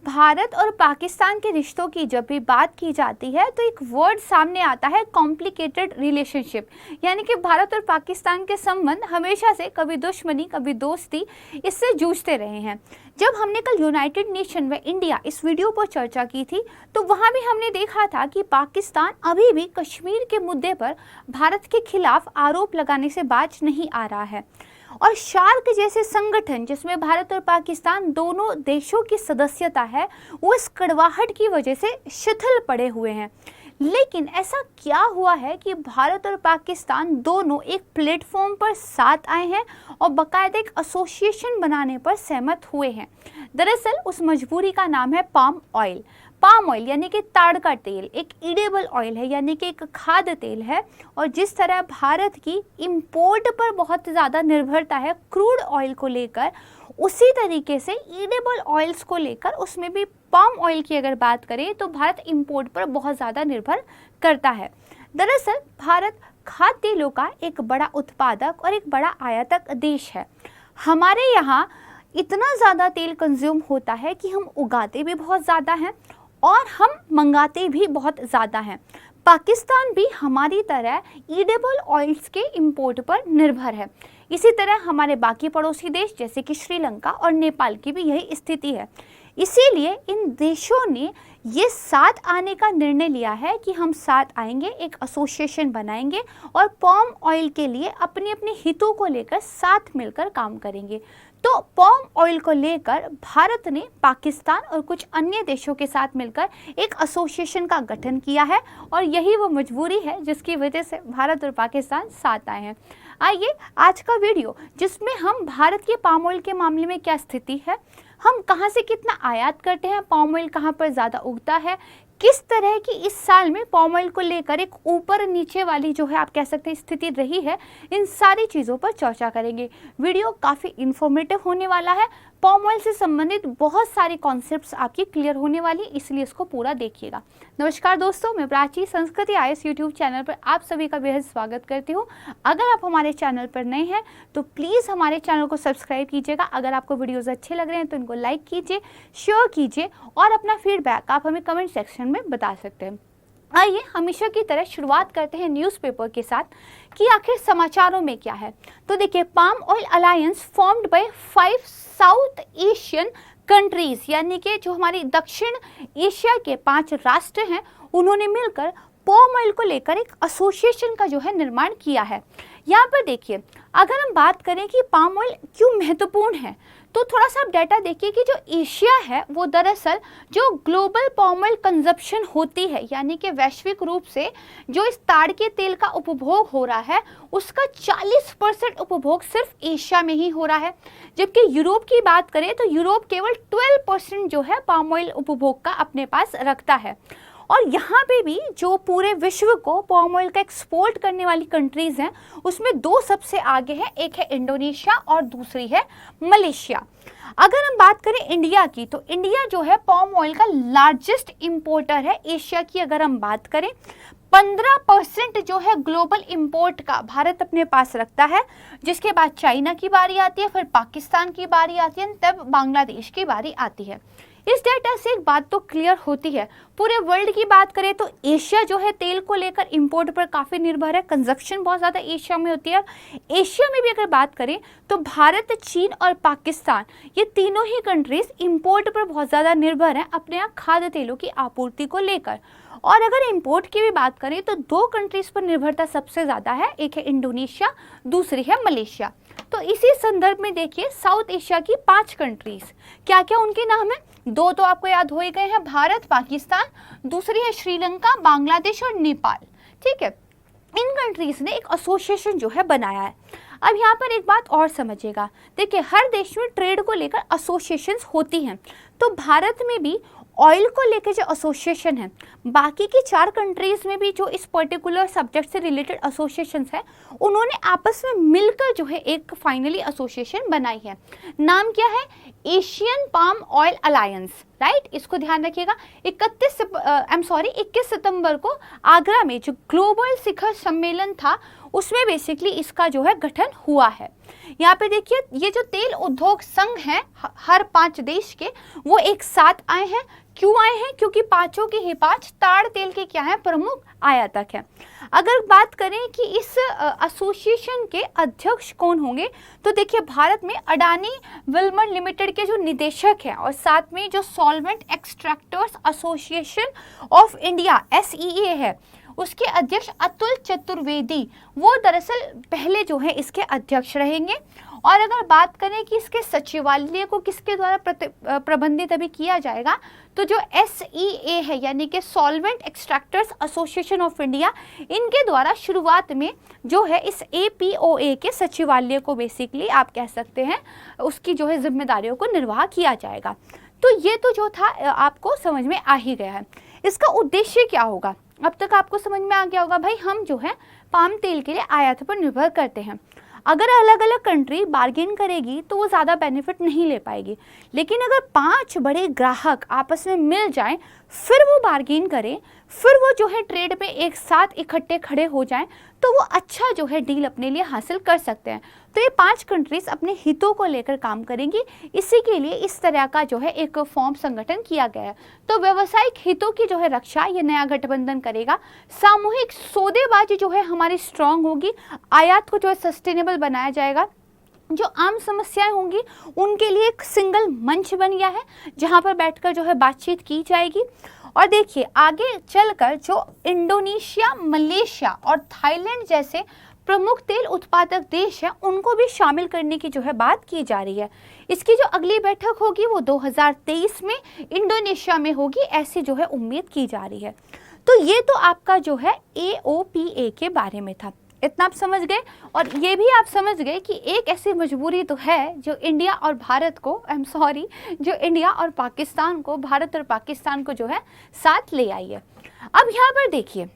भारत और पाकिस्तान के रिश्तों की जब भी बात की जाती है तो एक वर्ड सामने आता है, कॉम्प्लिकेटेड रिलेशनशिप। यानी कि भारत और पाकिस्तान के संबंध हमेशा से कभी दुश्मनी कभी दोस्ती इससे जूझते रहे हैं। जब हमने कल यूनाइटेड नेशन व इंडिया इस वीडियो पर चर्चा की थी तो वहां भी हमने देखा था कि पाकिस्तान अभी भी कश्मीर के मुद्दे पर भारत के खिलाफ आरोप लगाने से बाज नहीं आ रहा है और सार्क जैसे संगठन जिसमें भारत और पाकिस्तान दोनों देशों की सदस्यता है वो इस कड़वाहट की वजह से शिथिल पड़े हुए हैं। लेकिन ऐसा क्या हुआ है कि भारत और पाकिस्तान दोनों एक प्लेटफॉर्म पर साथ आए हैं और बाकायदा एक एसोसिएशन बनाने पर सहमत हुए हैं। दरअसल उस मजबूरी का नाम है पाम ऑयल। पाम ऑयल यानी कि ताड़ का तेल एक ईडेबल ऑयल है, यानी कि एक खाद्य तेल है। और जिस तरह भारत की इंपोर्ट पर बहुत ज़्यादा निर्भरता है क्रूड ऑयल को लेकर, उसी तरीके से ईडेबल ऑयल्स को लेकर उसमें भी पाम ऑयल की अगर बात करें तो भारत इंपोर्ट पर बहुत ज़्यादा निर्भर करता है। दरअसल भारत खाद्य तेलों का एक बड़ा उत्पादक और एक बड़ा आयातक देश है। हमारे यहाँ इतना ज़्यादा तेल कंज्यूम होता है कि हम उगाते भी बहुत ज़्यादा हैं और हम मंगाते भी बहुत ज़्यादा हैं। पाकिस्तान भी हमारी तरह ईडेबल ऑयल्स के इंपोर्ट पर निर्भर है। इसी तरह हमारे बाकी पड़ोसी देश जैसे कि श्रीलंका और नेपाल की भी यही स्थिति है। इसीलिए इन देशों ने ये साथ आने का निर्णय लिया है कि हम साथ आएंगे, एक एसोसिएशन बनाएंगे और पाम ऑयल के लिए अपने अपने हितों को लेकर साथ मिलकर काम करेंगे। तो पाम ऑयल को लेकर भारत ने पाकिस्तान और कुछ अन्य देशों के साथ मिलकर एक एसोसिएशन का गठन किया है और यही वो मजबूरी है जिसकी वजह से भारत और पाकिस्तान साथ आए हैं। आइए आज का वीडियो जिसमें हम भारत के पाम ऑयल के मामले में क्या स्थिति है, हम कहां से कितना आयात करते हैं, पाम ऑयल कहां पर ज़्यादा उगता है, किस तरह की इस साल में पाम ऑयल को लेकर एक ऊपर नीचे वाली जो है आप कह सकते हैं स्थिति रही है, इन सारी चीज़ों पर चर्चा करेंगे। वीडियो काफ़ी इन्फॉर्मेटिव होने वाला है। पाम ऑयल से संबंधित बहुत सारे कॉन्सेप्ट्स आपकी क्लियर होने वाली, इसलिए इसको पूरा देखिएगा। नमस्कार दोस्तों, मैं प्राची संस्कृति IAS यूट्यूब चैनल पर आप सभी का बेहद स्वागत करती हूँ। अगर आप हमारे चैनल पर नए हैं तो प्लीज़ हमारे चैनल को सब्सक्राइब कीजिएगा। अगर आपको वीडियोज़ अच्छे लग रहे हैं तो इनको लाइक कीजिए, शेयर कीजिए और अपना फीडबैक आप हमें कमेंट सेक्शन में बता सकते हैं। आइए हमेशा की तरह शुरुआत करते हैं न्यूज़पेपर के साथ कि आखिर समाचारों में क्या है। तो देखिए, palm oil alliance formed by 5 south Asian countries, यानी कि जो हमारी दक्षिण एशिया के 5 राष्ट्र हैं उन्होंने मिलकर पाम ऑयल को लेकर एक एसोसिएशन का जो है निर्माण किया है। यहाँ पर देखिए, अगर हम बात करें कि पाम ऑयल क्यों महत्वपूर्ण है तो थोड़ा सा आप डाटा देखिए कि जो एशिया है वो दरअसल जो ग्लोबल पाम ऑयल कंजप्शन होती है, यानी कि वैश्विक रूप से जो इस ताड़ के तेल का उपभोग हो रहा है उसका 40% उपभोग सिर्फ एशिया में ही हो रहा है। जबकि यूरोप की बात करें तो यूरोप केवल 12% जो है पाम ऑयल उपभोग का अपने पास रखता है। और यहाँ पे भी जो पूरे विश्व को पाम ऑयल का एक्सपोर्ट करने वाली कंट्रीज़ हैं उसमें 2 सबसे आगे हैं, एक है इंडोनेशिया और दूसरी है मलेशिया। अगर हम बात करें इंडिया की तो इंडिया जो है पाम ऑयल का लार्जेस्ट इंपोर्टर है एशिया की। अगर हम बात करें 15% जो है ग्लोबल इंपोर्ट का भारत अपने पास रखता है, जिसके बाद चाइना की बारी आती है, फिर पाकिस्तान की बारी आती है, तब बांग्लादेश की बारी आती है। इस डेटा से एक बात तो क्लियर होती है, पूरे वर्ल्ड की बात करें तो एशिया जो है तेल को लेकर इंपोर्ट पर काफ़ी निर्भर है, कंजप्शन बहुत ज़्यादा एशिया में होती है। एशिया में भी अगर बात करें तो भारत, चीन और पाकिस्तान ये तीनों ही कंट्रीज इंपोर्ट पर बहुत ज़्यादा निर्भर हैं अपने यहाँ खाद्य तेलों की आपूर्ति को लेकर। और अगर इंपोर्ट की भी बात करें तो 2 कंट्रीज पर निर्भरता सबसे ज़्यादा है, एक है इंडोनेशिया, दूसरी है मलेशिया। तो इसी संदर्भ में देखिए साउथ एशिया की 5 कंट्रीज, क्या क्या उनके नाम है? 2 तो आपको याद हो ही गए हैं, भारत, पाकिस्तान, दूसरी है श्रीलंका, बांग्लादेश और नेपाल। ठीक है, इन कंट्रीज ने एक एसोसिएशन जो है बनाया है। अब यहाँ पर एक बात और समझिएगा, देखिए हर देश में ट्रेड को लेकर एसोसिएशंस होती हैं, तो भारत में भी ऑयल को लेकर जो एसोसिएशन है, बाकी की 4 कंट्रीज में भी जो इस पर्टिकुलर सब्जेक्ट से रिलेटेड एसोसिएशंस हैं उन्होंने आपस में मिलकर जो है एक फाइनली एसोसिएशन बनाई है। नाम क्या है? Asian palm oil alliance, right. इसको ध्यान रखिएगा। 21 सितंबर को आगरा में जो ग्लोबल शिखर सम्मेलन था उसमें बेसिकली इसका जो है गठन हुआ है। यहाँ पे देखिए ये जो तेल उद्योग संघ है हर 5 देश के, वो एक साथ आए हैं। क्यों आए हैं? क्योंकि पांचों के ही पांच ताड़ तेल के क्या है, प्रमुख आयातक है। अगर बात करें कि इस एसोसिएशन के अध्यक्ष कौन होंगे, तो देखिए भारत में अडानी विल्मर लिमिटेड के जो निदेशक हैं और साथ में जो solvent extractors association of India SEA है, उसके अध्यक्ष अतुल चतुर्वेदी, वो दरअसल पहले जो है इसके अध्यक्ष रहेंगे। और अगर बात करें कि इसके सचिवालय को किसके द्वारा प्रबंधित अभी किया जाएगा, तो जो SEA है यानी कि solvent extractors association of India, इनके द्वारा शुरुआत में जो है इस APOA के सचिवालय को बेसिकली आप कह सकते हैं उसकी जो है जिम्मेदारियों को निर्वाह किया जाएगा। तो ये तो जो था आपको समझ में आ ही गया है। इसका उद्देश्य क्या होगा, अब तक आपको समझ में आ गया होगा। भाई हम जो है पाम तेल के लिए आयात पर निर्भर करते हैं। अगर अलग अलग कंट्री बार्गेन करेगी तो वो ज़्यादा बेनिफिट नहीं ले पाएगी, लेकिन अगर 5 बड़े ग्राहक आपस में मिल जाएं, फिर वो बार्गेन करें, फिर वो जो है ट्रेड में एक साथ इकट्ठे खड़े हो जाएं, तो वो अच्छा जो है डील अपने लिए हासिल कर सकते हैं। तो ये 5 कंट्रीज अपने हितों को लेकर काम करेंगी, इसी के लिए इस तरह का जो है एक फॉर्म संगठन किया गया है। तो व्यावसायिक हितों की जो है रक्षा ये नया गठबंधन करेगा। सामूहिक सौदेबाजी जो है हमारी स्ट्रांग होगी, आयात को जो है सस्टेनेबल बनाया जाएगा। जो आम समस्याएं होंगी उनके लिए एक सिंगल मंच बन गया है जहां पर बैठकर जो है बातचीत की जाएगी। और देखिए आगे चलकर जो इंडोनेशिया, मलेशिया और थाईलैंड जैसे प्रमुख तेल उत्पादक देश हैं, उनको भी शामिल करने की जो है बात की जा रही है। इसकी जो अगली बैठक होगी वो 2023 में इंडोनेशिया में होगी, ऐसी जो है उम्मीद की जा रही है। तो ये तो आपका जो है AOPA के बारे में था, इतना आप समझ गए। और ये भी आप समझ गए कि एक ऐसी मजबूरी तो है जो इंडिया और भारत को, जो इंडिया और पाकिस्तान को, भारत और पाकिस्तान को जो है साथ ले आई है। अब यहाँ पर देखिए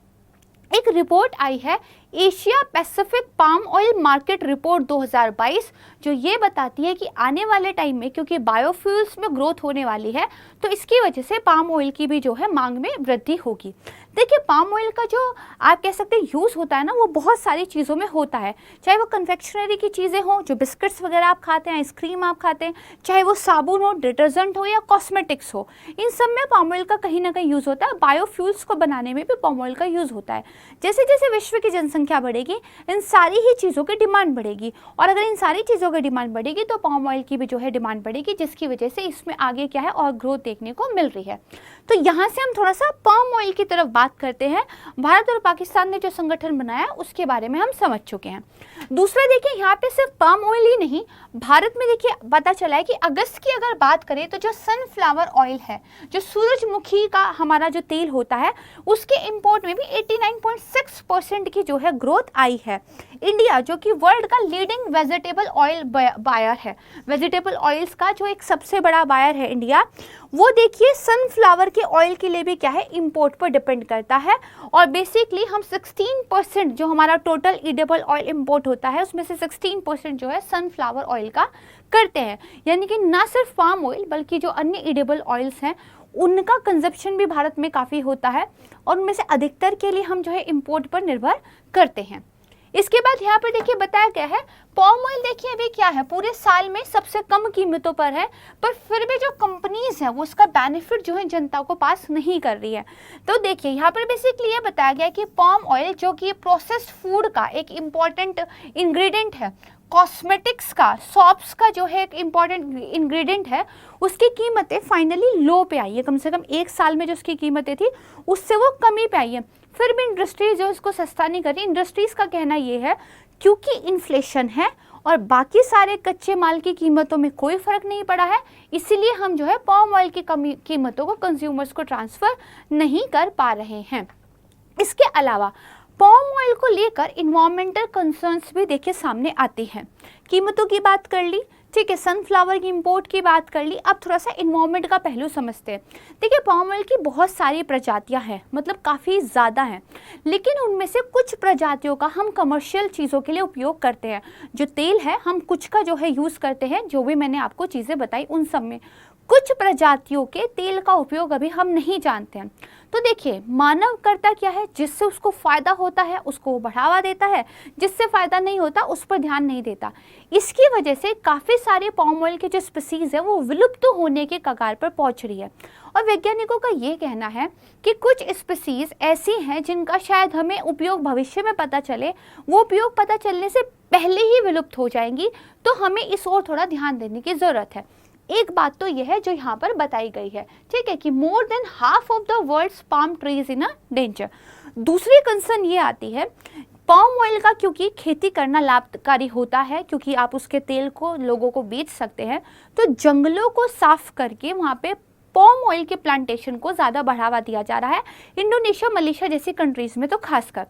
एक रिपोर्ट आई है, Asia Pacific palm oil market report 2022, जो ये बताती है कि आने वाले टाइम में क्योंकि बायोफ्यूल्स में ग्रोथ होने वाली है, तो इसकी वजह से पाम ऑयल की भी जो है मांग में वृद्धि होगी। देखिए पाम ऑयल का जो आप कह सकते हैं यूज़ होता है ना, वो बहुत सारी चीज़ों में होता है, चाहे वो कन्फेक्शनरी की चीज़ें हों, जो बिस्किट्स वगैरह आप खाते हैं, आइसक्रीम आप खाते हैं, चाहे वो साबुन हो, डिटर्जेंट हो या कॉस्मेटिक्स हो, इन सब में पाम ऑयल का कहीं ना कहीं यूज़ होता है। बायोफ्यूल्स को बनाने में भी पाम ऑयल का यूज़ होता है। जैसे जैसे विश्व की जनसंख्या बढ़ेगी, इन सारी ही चीज़ों की डिमांड बढ़ेगी, और अगर इन सारी चीज़ों की डिमांड बढ़ेगी तो पाम ऑयल की भी जो है डिमांड बढ़ेगी, जिसकी वजह से इसमें आगे क्या है और ग्रोथ देखने को मिल रही है। तो यहाँ से हम थोड़ा सा पाम ऑयल की तरफ बात करते हैं। भारत और पाकिस्तान ने जो संगठन बनाया उसके बारे में हम समझ चुके हैं। दूसरा देखिए यहाँ पे सिर्फ पाम ऑयल ही नहीं, भारत में देखिए पता चला है कि अगस्त की अगर बात करें तो जो सनफ्लावर ऑयल है, जो सूरजमुखी का हमारा जो तेल होता है, उसके इंपोर्ट में भी 89.6% की जो है ग्रोथ आई है। इंडिया जो कि वर्ल्ड का लीडिंग वेजिटेबल ऑयल बायर है, वेजिटेबल ऑयल्स का जो एक सबसे बड़ा बायर है इंडिया, वो देखिए सनफ्लावर के ऑयल के लिए भी क्या है इंपोर्ट पर डिपेंड करता है। और बेसिकली हम 16% जो हमारा टोटल ईडेबल ऑयल इंपोर्ट होता है उसमें से 16% जो है सनफ्लावर ऑयल का करते हैं। यानी कि ना सिर्फ पाम ऑयल बल्कि जो अन्य ईडेबल ऑयल्स हैं उनका कंजप्शन भी भारत में काफ़ी होता है, और उनमें से अधिकतर के लिए हम जो है इंपोर्ट पर निर्भर करते हैं। इसके बाद यहाँ पर देखिए बताया गया है पाम ऑयल देखिए अभी क्या है, पूरे साल में सबसे कम कीमतों पर है, पर फिर भी जो कंपनीज हैं वो उसका बेनिफिट जो है जनता को पास नहीं कर रही है। तो देखिए यहाँ पर बेसिकली ये बताया गया है कि पाम ऑयल जो कि प्रोसेस्ड फूड का एक इम्पॉर्टेंट इंग्रेडिएंट है, कॉस्मेटिक्स का, सॉप्स का जो है एक इम्पॉर्टेंट इंग्रेडिएंट है, उसकी कीमतें फाइनली लो पे आई है। कम से कम एक साल में जो उसकी कीमतें थी उससे वो कमी पे आई है। फिर भी इंडस्ट्रीज जो इसको सस्ता नहीं कर रही। इंडस्ट्रीज का कहना ये है क्योंकि इन्फ्लेशन है और बाकी सारे कच्चे माल की कीमतों में कोई फर्क नहीं पड़ा है, इसीलिए हम जो है पाम ऑयल की कीमतों को कंज्यूमर्स को ट्रांसफ़र नहीं कर पा रहे हैं। इसके अलावा पाम ऑयल को लेकर इन्वायरमेंटल कंसर्न्स भी देखिए सामने आती हैं। कीमतों की बात कर ली, ठीक है, सनफ्लावर की इंपोर्ट की बात कर ली, अब थोड़ा सा इन्वायरमेंट का पहलू समझते हैं। देखिए पाम ऑयल की बहुत सारी प्रजातियां हैं, मतलब काफ़ी ज़्यादा हैं, लेकिन उनमें से कुछ प्रजातियों का हम कमर्शियल चीज़ों के लिए उपयोग करते हैं। जो तेल है हम कुछ का जो है यूज़ करते हैं, जो भी मैंने आपको चीज़ें बताई उन सब में। कुछ प्रजातियों के तेल का उपयोग अभी हम नहीं जानते हैं। तो देखिए, मानव करता क्या है, जिससे उसको फायदा होता है उसको वो बढ़ावा देता है, जिससे फायदा नहीं होता उस पर ध्यान नहीं देता। इसकी वजह से काफ़ी सारे पाम ऑयल के जो स्पीसीज है वो विलुप्त होने के कगार पर पहुंच रही है। और वैज्ञानिकों का ये कहना है कि कुछ स्पीसीज ऐसी हैं जिनका शायद हमें उपयोग भविष्य में पता चले, वो उपयोग पता चलने से पहले ही विलुप्त हो जाएंगी। तो हमें इस ओर थोड़ा ध्यान देने की ज़रूरत है। एक बात तो यह है जो यहाँ पर बताई गई है, ठीक है, कि more than half of the world's palm trees in a danger. दूसरी कंसर्न ये आती है, पाम ऑयल का क्योंकि खेती करना लाभकारी होता है, क्योंकि आप उसके तेल को लोगों को बेच सकते हैं, तो जंगलों को साफ करके वहाँ पे पाम ऑयल के प्लांटेशन को ज़्यादा बढ़ावा दिया जा रहा है, इंडोनेशिया, मलेशिया जैसी कंट्रीज़ में तो खासकर।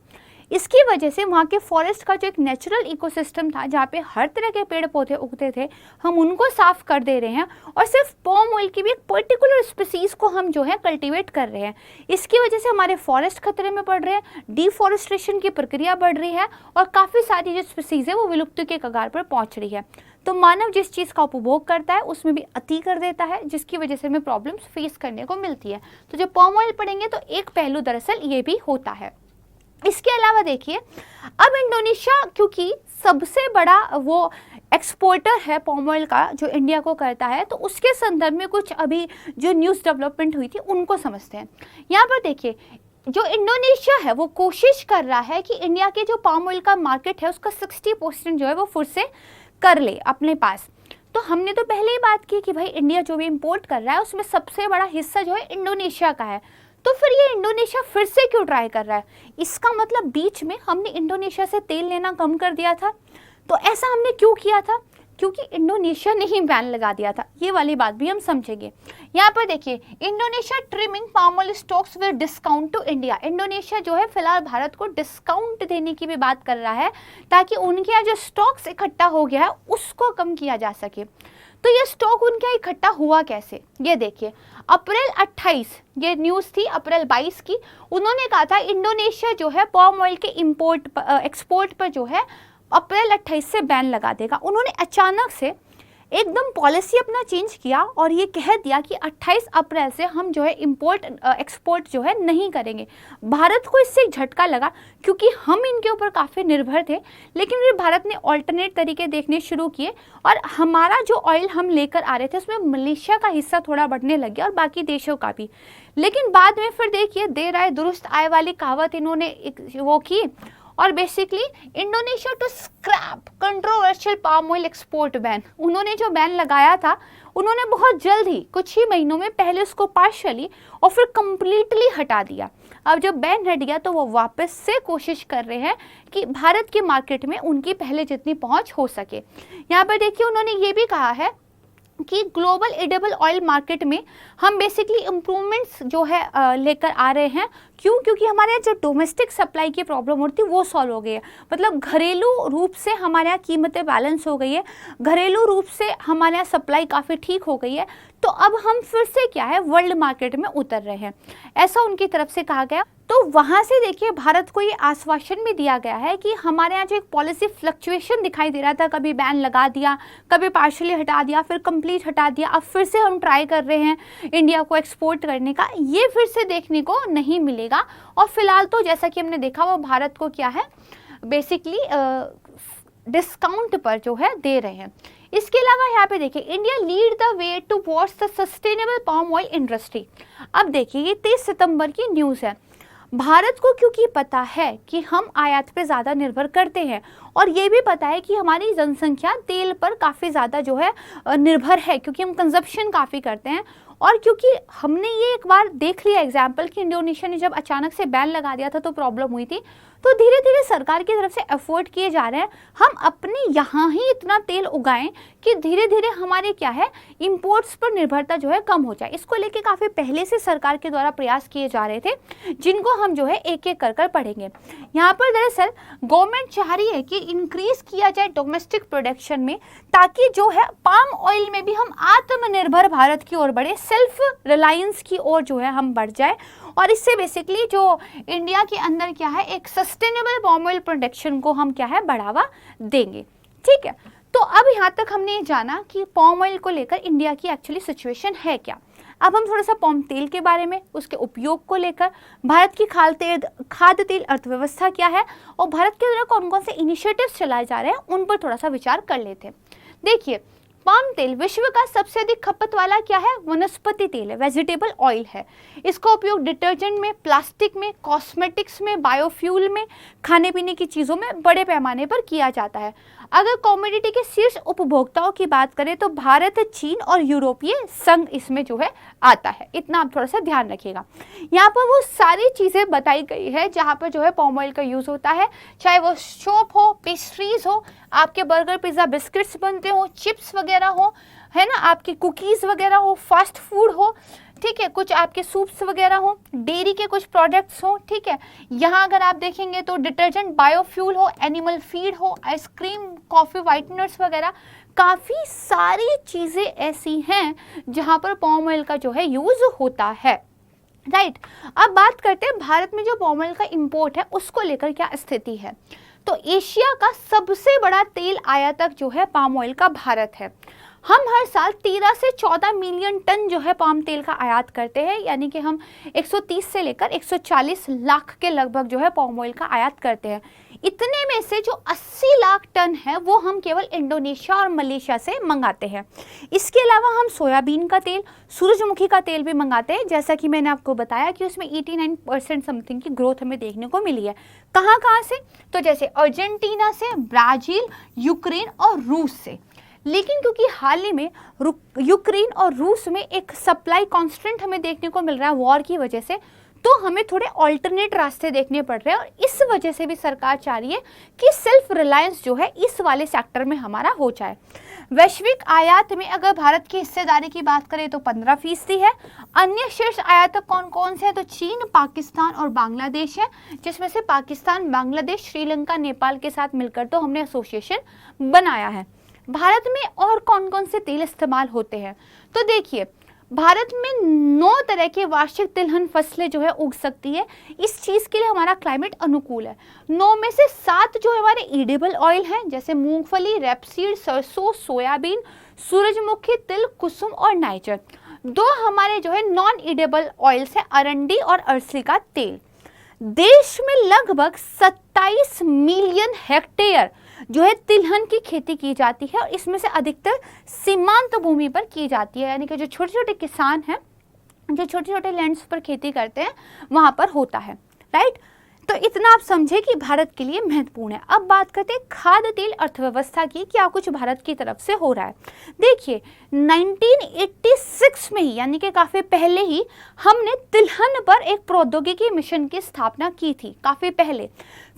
इसकी वजह से वहाँ के फॉरेस्ट का जो एक नेचुरल इकोसिस्टम था, जहाँ पे हर तरह के पेड़ पौधे उगते थे, हम उनको साफ कर दे रहे हैं और सिर्फ पाम ऑयल की भी एक पर्टिकुलर स्पीसीज को हम जो है कल्टीवेट कर रहे हैं। इसकी वजह से हमारे फॉरेस्ट खतरे में पड़ रहे हैं, डिफॉरेस्टेशन की प्रक्रिया बढ़ रही है और काफ़ी सारी जो स्पीसीज है वो विलुप्ति के कगार पर पहुँच रही है। तो मानव जिस चीज़ का उपभोग करता है उसमें भी अति कर देता है, जिसकी वजह से हमें प्रॉब्लम्स फेस करने को मिलती है। तो जब पाम ऑयल पढ़ेंगे तो एक पहलू दरअसल ये भी होता है। इसके अलावा देखिए, अब इंडोनेशिया क्योंकि सबसे बड़ा वो एक्सपोर्टर है पाम ऑयल का जो इंडिया को करता है, तो उसके संदर्भ में कुछ अभी जो न्यूज़ डेवलपमेंट हुई थी उनको समझते हैं। यहाँ पर देखिए, जो इंडोनेशिया है वो कोशिश कर रहा है कि इंडिया के जो पाम ऑयल का मार्केट है उसका 60% जो है वो फिर से कर ले अपने पास। तो हमने तो पहले ही बात की कि भाई इंडिया जो भी इंपोर्ट कर रहा है उसमें सबसे बड़ा हिस्सा जो है इंडोनेशिया का है। तो फिर ये इंडोनेशिया फिर से क्यों ट्राई कर रहा है? इसका मतलब बीच में हमने इंडोनेशिया से तेल लेना कम कर दिया था। तो ऐसा हमने क्यों किया था? क्योंकि इंडोनेशिया ने ही बैन लगा दिया था। ये वाली बात भी हम समझेंगे। यहाँ पर देखिए, Indonesia trimming palm oil stocks with discount to India. Indonesia जो है फिलहाल भारत को डिस्काउंट देने की भी बात कर रहा है ताकि उनके यहाँ जो स्टॉक्स इकट्ठा हो गया है उसको कम किया जा सके। तो ये स्टॉक उनके यहाँ इकट्ठा हुआ कैसे? ये देखिए, अप्रैल 28 ये न्यूज़ थी, अप्रैल 22 की, उन्होंने कहा था इंडोनेशिया जो है पाम ऑयल के एक्सपोर्ट पर जो है अप्रैल 28 से बैन लगा देगा। उन्होंने अचानक से एकदम पॉलिसी अपना चेंज किया और ये कह दिया कि 28 अप्रैल से हम जो है एक्सपोर्ट जो है नहीं करेंगे। भारत को इससे झटका लगा क्योंकि हम इनके ऊपर काफ़ी निर्भर थे, लेकिन फिर भारत ने ऑल्टरनेट तरीके देखने शुरू किए और हमारा जो ऑयल हम लेकर आ रहे थे उसमें मलेशिया का हिस्सा थोड़ा बढ़ने लग गया और बाकी देशों का भी। लेकिन बाद में फिर देखिए, देर आए दुरुस्त आए वाली कहावत इन्होंने वो की और basically Indonesia to scrap controversial palm oil export ban. उन्होंने जो बैन लगाया था उन्होंने बहुत जल्द ही कुछ ही महीनों में पहले उसको पार्शियली और फिर कंप्लीटली हटा दिया। अब जब बैन हट गया तो वो वापस से कोशिश कर रहे हैं कि भारत के मार्केट में उनकी पहले जितनी पहुंच हो सके। यहाँ पर देखिए, उन्होंने ये भी कहा है कि ग्लोबल एडिबल ऑयल मार्केट में हम बेसिकली इम्प्रूवमेंट्स जो है लेकर आ रहे हैं। क्यों? क्योंकि हमारे यहाँ जो डोमेस्टिक सप्लाई की प्रॉब्लम होती है वो सॉल्व हो गई है। मतलब घरेलू रूप से हमारे यहाँ कीमतें बैलेंस हो गई है, घरेलू रूप से हमारे यहाँ सप्लाई काफ़ी ठीक हो गई है। तो अब हम फिर से क्या है वर्ल्ड मार्केट में उतर रहे हैं, ऐसा उनकी तरफ से कहा गया। तो वहाँ से देखिए, भारत को ये आश्वासन भी दिया गया है कि हमारे यहाँ जो एक पॉलिसी फ्लक्चुएशन दिखाई दे रहा था, कभी बैन लगा दिया, कभी पार्शियली हटा दिया, फिर कंप्लीट हटा दिया, अब फिर से हम ट्राई कर रहे हैं इंडिया को एक्सपोर्ट करने का, ये फिर से देखने को नहीं मिलेगा। और फिलहाल तो जैसा कि हमने देखा वो भारत को क्या है बेसिकली डिस्काउंट पर जो है दे रहे हैं। इसके अलावा यहाँ पे देखिए, India lead the way towards the sustainable palm oil industry. अब देखिए, ये 23 सितंबर की न्यूज़ है। भारत को क्योंकि पता है कि हम आयात पे ज़्यादा निर्भर करते हैं और ये भी पता है कि हमारी जनसंख्या तेल पर काफ़ी ज़्यादा जो है निर्भर है, क्योंकि हम कंजप्शन काफ़ी करते हैं। और क्योंकि हमने ये एक बार देख लिया एग्जाम्पल कि इंडोनेशिया ने जब अचानक से बैन लगा दिया था तो प्रॉब्लम हुई थी, तो धीरे धीरे सरकार की तरफ से एफर्ट किए जा रहे हैं हम अपने यहाँ ही इतना तेल उगाएं कि धीरे धीरे हमारे क्या है इंपोर्ट्स पर निर्भरता जो है कम हो जाए। इसको लेके काफ़ी पहले से सरकार के द्वारा प्रयास किए जा रहे थे, जिनको हम जो है एक एक कर पढ़ेंगे। यहाँ पर दरअसल गवर्नमेंट चाह रही है कि इंक्रीज किया जाए डोमेस्टिक प्रोडक्शन में, ताकि जो है पाम ऑयल में भी हम आत्मनिर्भर भारत की ओर बढ़े, सेल्फ रिलायंस की ओर जो है हम बढ़ जाए। और इससे बेसिकली जो इंडिया के अंदर क्या है एक सस्टेनेबल पाम ऑयल प्रोडक्शन को हम क्या है बढ़ावा देंगे। ठीक है, तो अब यहाँ तक हमने ये जाना कि पाम ऑयल को लेकर इंडिया की एक्चुअली सिचुएशन है क्या। अब हम थोड़ा सा पाम तेल के बारे में, उसके उपयोग को लेकर, भारत की खाद्य तेल अर्थव्यवस्था क्या है और भारत के द्वारा कौन कौन से इनिशिएटिव्स चलाए जा रहे हैं उन पर थोड़ा सा विचार कर लेते हैं। देखिए, पाम तेल विश्व का सबसे अधिक खपत वाला क्या है? वनस्पति तेल है, वेजिटेबल ऑयल है। इसका उपयोग डिटर्जेंट में, प्लास्टिक में, कॉस्मेटिक्स में, बायोफ्यूल में, खाने पीने की चीज़ों में बड़े पैमाने पर किया जाता है। अगर कॉमोडिटी के शीर्ष उपभोक्ताओं की बात करें तो भारत, चीन और यूरोपीय संघ इसमें जो है आता है। इतना आप थोड़ा सा ध्यान रखिएगा। यहाँ पर वो सारी चीज़ें बताई गई है जहाँ पर जो है पाम ऑयल का यूज़ होता है, चाहे वो सोप हो, पेस्ट्रीज हो, आपके बर्गर, पिज़्ज़ा, बिस्किट्स बनते हो, चिप्स वगैरह हो, है ना, आपकी कुकीज़ वगैरह हो, फास्ट फूड हो, ठीक है, कुछ आपके सूप्स वगैरह हो, डेयरी के कुछ प्रोडक्ट्स हो, ठीक है। यहाँ अगर आप देखेंगे तो डिटर्जेंट, बायोफ्यूल हो, एनिमल फीड हो, आइसक्रीम, कॉफ़ी वाइटनर्स वगैरह, काफ़ी सारी चीज़ें ऐसी हैं जहाँ पर पाम ऑयल का जो है यूज़ होता है, राइट। अब बात करते हैं भारत में जो पाम ऑयल का इंपोर्ट है उसको लेकर क्या स्थिति है। तो एशिया का सबसे बड़ा तेल आयातक जो है पाम ऑयल का भारत है। हम हर साल 13 से 14 मिलियन टन जो है पाम तेल का आयात करते हैं, यानी कि हम 130 से लेकर 140 लाख के लगभग जो है पाम ऑयल का आयात करते हैं। इतने में से जो 80 लाख टन है वो हम केवल इंडोनेशिया और मलेशिया से मंगाते हैं। इसके अलावा हम सोयाबीन का तेल, सूरजमुखी का तेल भी मंगाते हैं, जैसा कि मैंने आपको बताया कि उसमें 89% समथिंग की ग्रोथ हमें देखने को मिली है। कहाँ कहाँ से? तो जैसे अर्जेंटीना से, ब्राज़ील, यूक्रेन और रूस से। लेकिन क्योंकि हाल ही में यूक्रेन और रूस में एक सप्लाई कॉन्स्टेंट हमें देखने को मिल रहा है वॉर की वजह से, तो हमें थोड़े ऑल्टरनेट रास्ते देखने पड़ रहे हैं और इस वजह से भी सरकार चाह रही है कि सेल्फ रिलायंस जो है इस वाले सेक्टर में हमारा हो जाए। वैश्विक आयात में अगर भारत की हिस्सेदारी की बात करें तो 15% है। अन्य शीर्ष आयातक कौन कौन से हैं? तो चीन, पाकिस्तान और बांग्लादेश है, जिसमें से पाकिस्तान, बांग्लादेश, श्रीलंका, नेपाल के साथ मिलकर तो हमने एसोसिएशन बनाया है। भारत में और कौन कौन से तेल इस्तेमाल होते हैं? तो देखिए, भारत में 9 तरह के वार्षिक तिलहन फसलें जो है उग सकती है। इस चीज़ के लिए हमारा क्लाइमेट अनुकूल है। 9 में से 7 जो हमारे ईडेबल ऑयल हैं, जैसे मूंगफली, रेपसीड, सरसों, सोयाबीन, सूरजमुखी, तिल, कुसुम और नाइजर। 2 हमारे जो है नॉन ईडेबल ऑयल्स हैं, अरंडी और अरसी का तेल। देश में लगभग 27 मिलियन हेक्टेयर जो है तिलहन की खेती की जाती है और इसमें से अधिकतर सीमांत भूमि पर की जाती है, यानी कि जो छोटे छोटे किसान हैं, जो छोटे छोटे लैंड्स पर खेती करते हैं, वहां पर होता है, राइट। तो इतना आप समझे कि भारत के लिए महत्वपूर्ण है। अब बात करते हैं खाद्य तेल अर्थव्यवस्था की, क्या कुछ भारत की तरफ से हो रहा है। देखिए, 1986 में ही, यानी कि काफ़ी पहले ही, हमने तिलहन पर एक प्रौद्योगिकी मिशन की स्थापना की थी, काफ़ी पहले।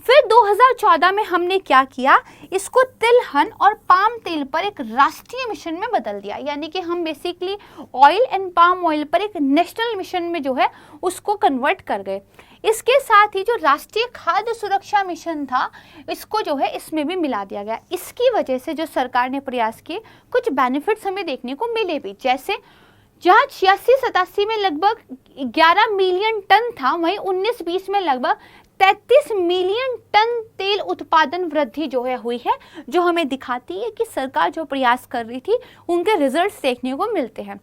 फिर 2014 में हमने क्या किया, इसको तिलहन और पाम तेल पर एक राष्ट्रीय मिशन में बदल दिया, यानी कि हम basically oil and palm oil पर एक नेशनल मिशन में जो है उसको कन्वर्ट कर गए। इसके साथ ही जो राष्ट्रीय खाद्य सुरक्षा मिशन था, इसको जो है इसमें भी मिला दिया गया। इसकी वजह से जो सरकार ने प्रयास किए, कुछ बेनिफिट्स हमें देखने को मिले भी, जैसे जहाँ 86-87 में लगभग 11 मिलियन टन था, वहीं 19-20 में लगभग 33 मिलियन टन तेल उत्पादन वृद्धि जो है हुई है, जो हमें दिखाती है कि सरकार जो प्रयास कर रही थी उनके रिजल्ट्स देखने को मिलते हैं।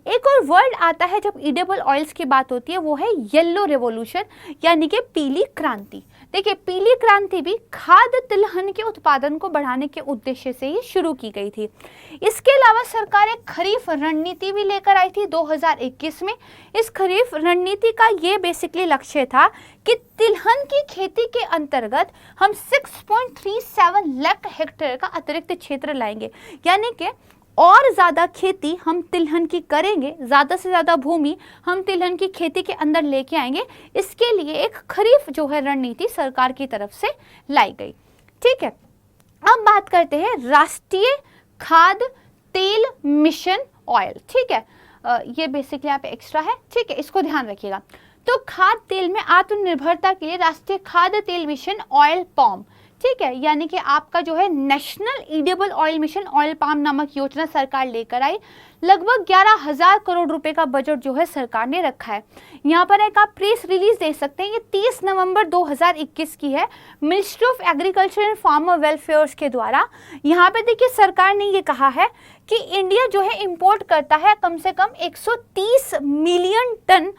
एक और वर्ड आता है जब ईडेबल ऑयल्स की बात होती है, वो है येलो रेवोल्यूशन, यानी कि पीली क्रांति। देखिए, पीली क्रांति भी खाद्य तिलहन के उत्पादन को बढ़ाने के उद्देश्य से ही शुरू की गई थी। इसके अलावा सरकार एक खरीफ रणनीति भी लेकर आई थी 2021 में। इस खरीफ रणनीति का ये बेसिकली लक्ष्य था कि तिलहन की खेती के अंतर्गत हम 6.37 लाख हेक्टेयर का अतिरिक्त क्षेत्र लाएंगे, यानी कि और ज़्यादा खेती हम तिलहन की करेंगे, ज़्यादा से ज़्यादा भूमि हम तिलहन की खेती के अंदर लेके आएंगे। इसके लिए एक खरीफ जो है रणनीति सरकार की तरफ से लाई गई, ठीक है। अब बात करते हैं राष्ट्रीय खाद्य तेल मिशन ऑयल, ठीक है। ये बेसिकली यहाँ पे एक्स्ट्रा है, ठीक है, इसको ध्यान रखिएगा। तो खाद्य तेल में आत्मनिर्भरता के लिए राष्ट्रीय खाद्य तेल मिशन ऑयल पाम, ठीक है, यानी कि आपका जो है national edible oil mission oil palm नामक योजना सरकार लेकर आई। लगभग 11,000 करोड़ रुपए का बजट जो है सरकार ने रखा है। यहाँ पर एक आप प्रेस रिलीज देख सकते हैं, ये 30 नवंबर 2021 की है, ministry of agriculture and farmer welfare के द्वारा। यहाँ पे देखिए सरकार ने ये कहा है कि इंडिया जो है इंपोर्ट करता है कम से कम 130 मिलियन टन,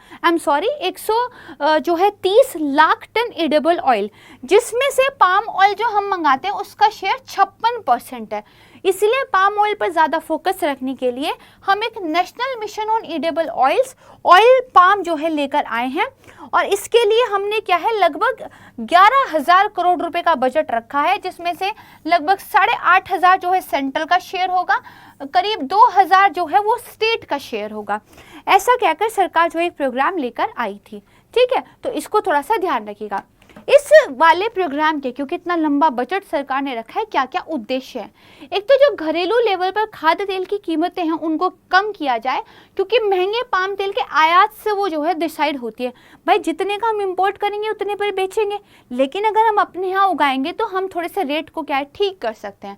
जो है 30 लाख टन एडिबल ऑयल, जिसमें से पाम ऑयल जो हम मंगाते हैं उसका शेयर 56% है। इसलिए पाम ऑयल पर ज़्यादा फोकस रखने के लिए हम एक national mission on edible oils oil palm जो है लेकर आए हैं। और इसके लिए हमने क्या है लगभग 11,000 करोड़ रुपए का बजट रखा है, जिसमें से लगभग 8,500 जो है सेंट्रल का शेयर होगा, करीब 2,000 जो है वो स्टेट का शेयर होगा। ऐसा कहकर सरकार जो एक प्रोग्राम लेकर आई थी। ठीक है, तो इसको थोड़ा सा ध्यान रखिएगा। इस वाले प्रोग्राम के क्योंकि इतना लंबा बजट सरकार ने रखा है, क्या क्या उद्देश्य है। एक तो जो घरेलू लेवल पर खाद्य तेल की कीमतें हैं उनको कम किया जाए, क्योंकि महंगे पाम तेल के आयात से वो जो है डिसाइड होती है। भाई जितने का हम इंपोर्ट करेंगे उतने पर बेचेंगे, लेकिन अगर हम अपने यहाँ उगाएंगे तो हम थोड़े से रेट को क्या है ठीक कर सकते हैं।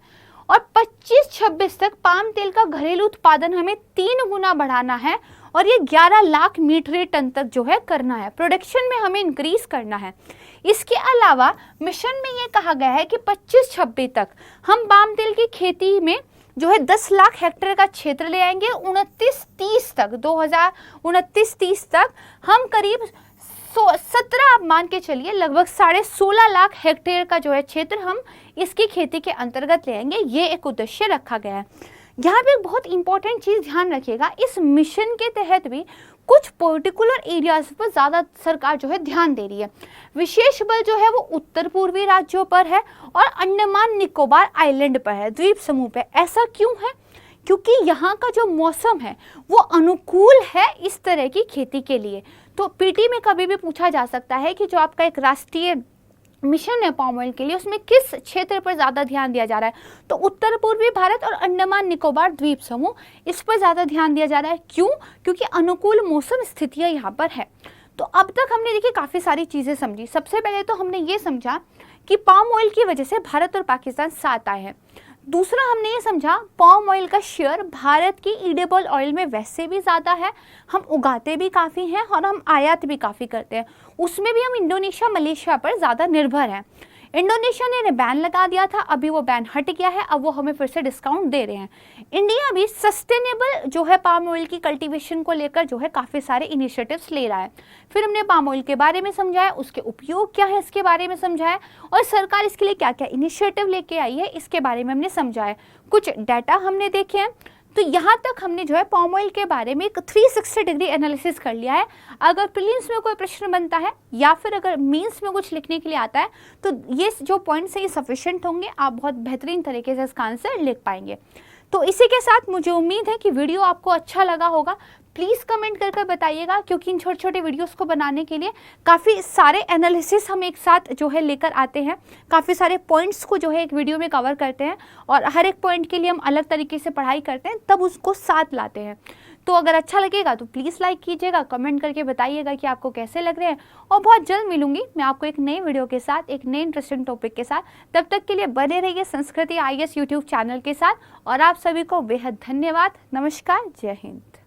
और 25-26 तक पाम तेल का घरेलू उत्पादन हमें 3 गुना बढ़ाना है, और ये 11 लाख मीट्रिक टन तक जो है करना है। प्रोडक्शन में हमें इंक्रीज करना है। इसके अलावा मिशन में ये कहा गया है कि 25-26 तक हम पाम तेल की खेती में जो है 10 लाख हेक्टेयर का क्षेत्र ले आएंगे। 29-30 तक 2029-30 तक हम करीब 17 आप मान के चलिए लगभग 16.5 लाख हेक्टेयर का जो है क्षेत्र हम इसकी खेती के अंतर्गत ले आएंगे। ये एक उद्देश्य रखा गया है। यहाँ पे एक बहुत इंपॉर्टेंट चीज़ ध्यान रखिएगा, इस मिशन के तहत भी कुछ पर्टिकुलर एरियाज पर ज़्यादा सरकार जो है ध्यान दे रही है। विशेष बल जो है वो उत्तर पूर्वी राज्यों पर है और अंडमान निकोबार आइलैंड पर है, द्वीप समूह पे। ऐसा क्यों है? क्योंकि यहाँ का जो मौसम है वो अनुकूल है इस तरह की खेती के लिए। तो पीटी में कभी भी पूछा जा सकता है कि जो आपका एक राष्ट्रीय मिशन है पाम ऑयल के लिए, उसमें किस क्षेत्र पर ज़्यादा ध्यान दिया जा रहा है, तो उत्तर पूर्वी भारत और अंडमान निकोबार द्वीप समूह, इस पर ज़्यादा ध्यान दिया जा रहा है। क्यों? क्योंकि अनुकूल मौसम स्थितियाँ यहाँ पर है। तो अब तक हमने देखिए काफ़ी सारी चीज़ें समझी। सबसे पहले तो हमने ये समझा कि पाम ऑयल की वजह से भारत और पाकिस्तान साथ आए हैं। दूसरा हमने ये समझा पाम ऑयल का शेयर भारत की ईडेबल ऑयल में वैसे भी ज़्यादा है, हम उगाते भी काफ़ी हैं और हम आयात भी काफ़ी करते हैं। उसमें भी हम इंडोनेशिया मलेशिया पर ज़्यादा निर्भर हैं। इंडोनेशिया ने बैन लगा दिया था, अभी वो बैन हट गया है, अब वो हमें फिर से डिस्काउंट दे रहे हैं। इंडिया भी सस्टेनेबल जो है पाम ऑयल की कल्टीवेशन को लेकर जो है काफ़ी सारे इनिशिएटिव्स ले रहा है। फिर हमने पाम ऑयल के बारे में समझाया, उसके उपयोग क्या है इसके बारे में समझाया, और सरकार इसके लिए क्या क्या इनिशिएटिव लेके आई है इसके बारे में हमने समझाया। कुछ डाटा हमने देखे हैं। तो यहाँ तक हमने जो है पाम ऑयल के बारे में एक 360 डिग्री एनालिसिस कर लिया है। अगर प्रीलिम्स में कोई प्रश्न बनता है या फिर अगर मेंस में कुछ लिखने के लिए आता है तो ये जो पॉइंट्स हैं ये सफिशिएंट होंगे, आप बहुत बेहतरीन तरीके से इसका आंसर लिख पाएंगे। तो इसी के साथ मुझे उम्मीद है कि वीडियो आपको अच्छा लगा होगा। प्लीज़ कमेंट कर बताइएगा, क्योंकि इन छोटे छोटे वीडियोस को बनाने के लिए काफ़ी सारे एनालिसिस हम एक साथ जो है लेकर आते हैं, काफ़ी सारे पॉइंट्स को जो है एक वीडियो में कवर करते हैं और हर एक पॉइंट के लिए हम अलग तरीके से पढ़ाई करते हैं, तब उसको साथ लाते हैं। तो अगर अच्छा लगेगा तो प्लीज़ लाइक कीजिएगा, कमेंट करके बताइएगा कि आपको कैसे लग रहे हैं। और बहुत जल्द मिलूंगी मैं आपको एक नए वीडियो के साथ, एक नए इंटरेस्टिंग टॉपिक के साथ। तब तक के लिए बने रहिए संस्कृति IAS यूट्यूब चैनल के साथ, और आप सभी को बेहद धन्यवाद। नमस्कार, जय हिंद।